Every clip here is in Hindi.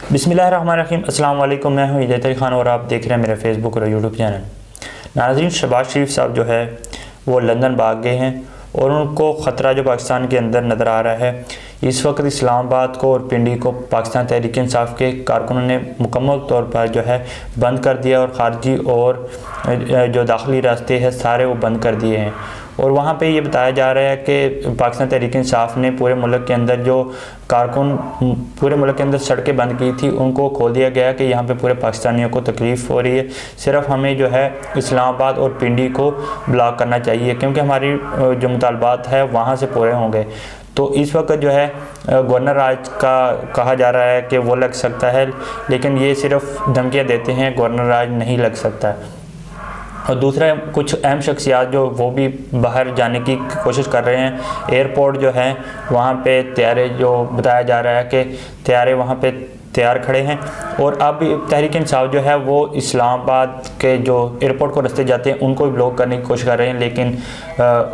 बिस्मिल्लाहिर्रहमानिर्रहीम। अस्सलाम वालेकुम। मैं हूं हिदायत अली खान और आप देख रहे हैं मेरा फेसबुक और यूट्यूब चैनल। नाज़रीन, शहबाज शरीफ साहब जो है वो लंदन भाग गए हैं और उनको ख़तरा जो पाकिस्तान के अंदर नज़र आ रहा है। इस वक्त इस्लामाबाद को और पिंडी को पाकिस्तान तहरीक इंसाफ के कारकुनों ने मुकम्मल तौर पर जो है बंद कर दिया और ख़ारजी और जो दाखिली रास्ते हैं सारे वो बंद कर दिए हैं। और वहाँ पे ये बताया जा रहा है कि पाकिस्तान तहरीक इंसाफ ने पूरे मुल्क के अंदर जो कारकुन पूरे मुल्क के अंदर सड़कें बंद की थी उनको खोल दिया गया कि यहाँ पे पूरे पाकिस्तानियों को तकलीफ़ हो रही है, सिर्फ हमें जो है इस्लामाबाद और पिंडी को ब्लॉक करना चाहिए क्योंकि हमारी जो मुतालबात है वहाँ से पूरे होंगे। तो इस वक्त जो है गवर्नर राज का कहा जा रहा है कि वो लग सकता है, लेकिन ये सिर्फ धमकियाँ देते हैं, गवर्नर राज नहीं लग सकता। और दूसरा, कुछ अहम शख्सियात जो वो भी बाहर जाने की कोशिश कर रहे हैं। एयरपोर्ट जो है वहाँ पे तैयारे जो बताया जा रहा है कि तैयारे वहाँ पे तैयार खड़े हैं और अब तहरीक इंसाफ जो है वो इस्लामाबाद के जो एयरपोर्ट को रास्ते जाते हैं उनको भी ब्लॉक करने की कोशिश कर रहे हैं, लेकिन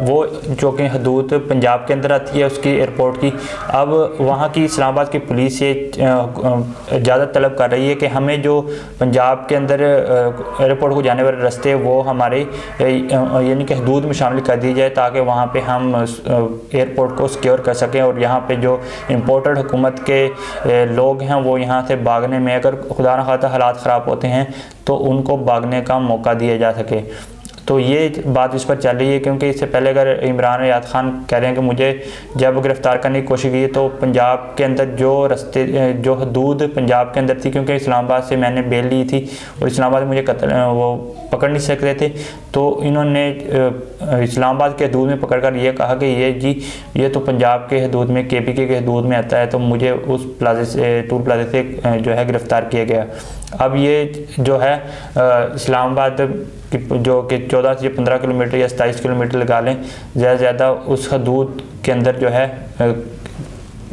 वो जो कि हदूद पंजाब के अंदर आती है उसकी एयरपोर्ट की, अब वहाँ की इस्लामाबाद की पुलिस ये इजाज़त तलब कर रही है कि हमें जो पंजाब के अंदर एयरपोर्ट को जाने वाले रास्ते वो हमारे यानी कि हदूद में शामिल कर दिए जाए ताकि वहाँ पे हम एयरपोर्ट को सिक्योर कर सकें और यहाँ पे जो इम्पोर्टेड हुकूमत के लोग हैं वो यहाँ से भागने में, अगर खुदा न खास्ता हालात ख़राब होते हैं तो उनको भागने का मौका दिया जा सके। तो ये बात इस पर चल रही है क्योंकि इससे पहले अगर इमरान रियाद खान कह रहे हैं कि मुझे जब गिरफ़्तार करने की कोशिश की तो पंजाब के अंदर जो रास्ते जो हदूद पंजाब के अंदर थी, क्योंकि इस्लामाबाद से मैंने बेल ली थी और इस्लामाबाद मुझे वो पकड़ नहीं सकते थे, तो इन्होंने इस्लामाबाद के हदूद में पकड़ कर ये कहा कि ये तो पंजाब के हदूद में KPK के हदूद में आता है, तो मुझे उस प्लाजे से टूल प्लाजे से जो है गिरफ़्तार किया गया। अब ये जो है इस्लामाबाद जो कि 14 से 15 किलोमीटर या 27 किलोमीटर लगा लें ज़्यादा से ज़्यादा, उस हदूद के अंदर जो है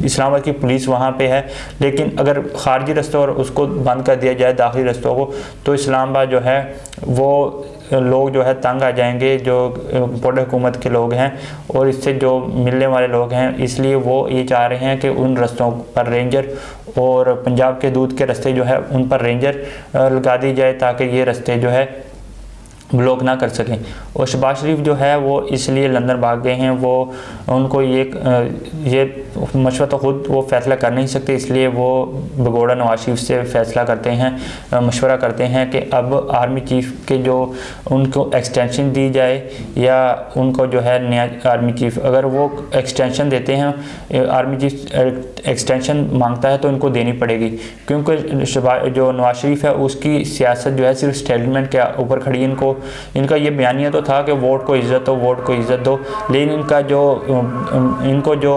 इस्लामाबाद की पुलिस वहाँ पे है। लेकिन अगर खारजी रस्तों और उसको बंद कर दिया जाए दाखिली रस्तों को, तो इस्लामाबाद जो है वो लोग जो है तंग आ जाएंगे, जो इम्पोर्टेड हुकूमत के लोग हैं और इससे जो मिलने वाले लोग हैं, इसलिए वो ये चाह रहे हैं कि उन रस्तों पर रेंजर और पंजाब के दूध के रास्ते जो है उन पर रेंजर लगा दी जाए ताकि ये रास्ते जो है ब्लॉक ना कर सकें। और शहबाज शरीफ जो है वो इसलिए लंदन भाग गए हैं, वो उनको ये मशवरा तो ख़ुद वो फ़ैसला कर नहीं सकते, इसलिए वो भगोड़ा नवाज शरीफ से फ़ैसला करते हैं, मशवरा करते हैं कि अब आर्मी चीफ़ के जो उनको एक्सटेंशन दी जाए या उनको जो है नया आर्मी चीफ़ अगर वो एक्सटेंशन देते हैं, आर्मी चीफ़ एक्सटेंशन मांगता है तो इनको देनी पड़ेगी, क्योंकि जो नवाज शरीफ है उसकी सियासत जो है सिर्फ स्टेटमेंट के ऊपर खड़ी। इनका ये बयानिया तो था कि वोट को इज़्ज़त दो, वोट को इज़्ज़त दो, लेकिन इनको जो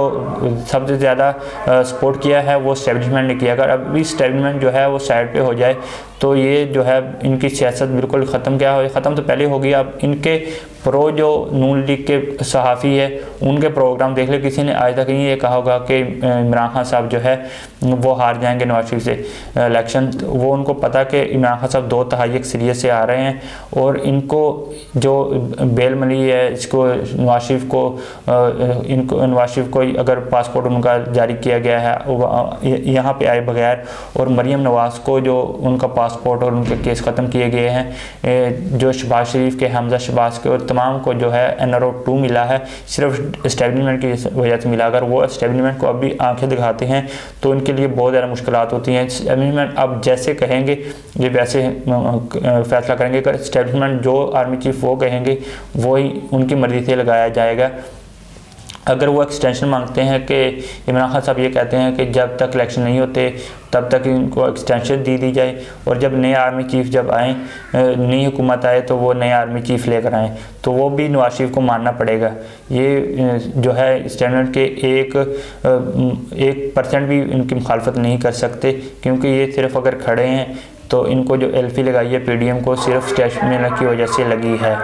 सबसे ज़्यादा सपोर्ट किया है वो एस्टेब्लिशमेंट ने किया। अगर अभी एस्टेब्लिशमेंट जो है वो साइड पे हो जाए तो ये जो है इनकी सियासत बिल्कुल ख़त्म तो पहले होगी। अब इनके प्रो जो नून लीग के सहाफ़ी है उनके प्रोग्राम देख ले, किसी ने आज तक नहीं ये कहा होगा कि इमरान खान साहब जो है वो हार जाएंगे नवाज शरीफ से इलेक्शन। वो उनको पता कि इमरान खान साहब 2 तिहाई अक्सरियत से आ रहे हैं और इनको जो बेल मिली है इसको नवाज शरीफ को अगर पासपोर्ट उनका जारी किया गया है यहाँ पे आए बगैर, और मरीम नवाज़ को जो उनका पासपोर्ट और उनके केस ख़त्म किए गए हैं, जो शहबाज शरीफ के, हमजा शहबाज के और तमाम को जो है NRO 2 मिला है, सिर्फ एस्टेब्लिशमेंट की वजह से मिला। अगर वो एस्टेब्लिशमेंट को अभी आंखें दिखाते हैं तो उनके लिए बहुत ज़्यादा मुश्किलात होती हैं। एस्टेब्लिशमेंट अब जैसे कहेंगे ये वैसे फ़ैसला करेंगे। अगर एस्टेब्लिशमेंट जो आर्मी चीफ़ वो कहेंगे वही उनकी मर्ज़ी से लगाया जाएगा। अगर वो एक्सटेंशन मांगते हैं कि इमरान खान साहब ये कहते हैं कि जब तक इलेक्शन नहीं होते तब तक इनको एक्सटेंशन दी जाए, और जब नए आर्मी चीफ़ जब आएँ, नई हुकूमत आए तो वो नए आर्मी चीफ़ लेकर आएँ, तो वो भी नवाज शरीफ को मानना पड़ेगा। ये जो है स्टैंडर्ड के 1% भी इनकी मुखालफत नहीं कर सकते, क्योंकि ये सिर्फ अगर खड़े हैं तो इनको जो एल्फी लगाई है PDM को सिर्फ स्टेटमेंट की वजह से लगी है।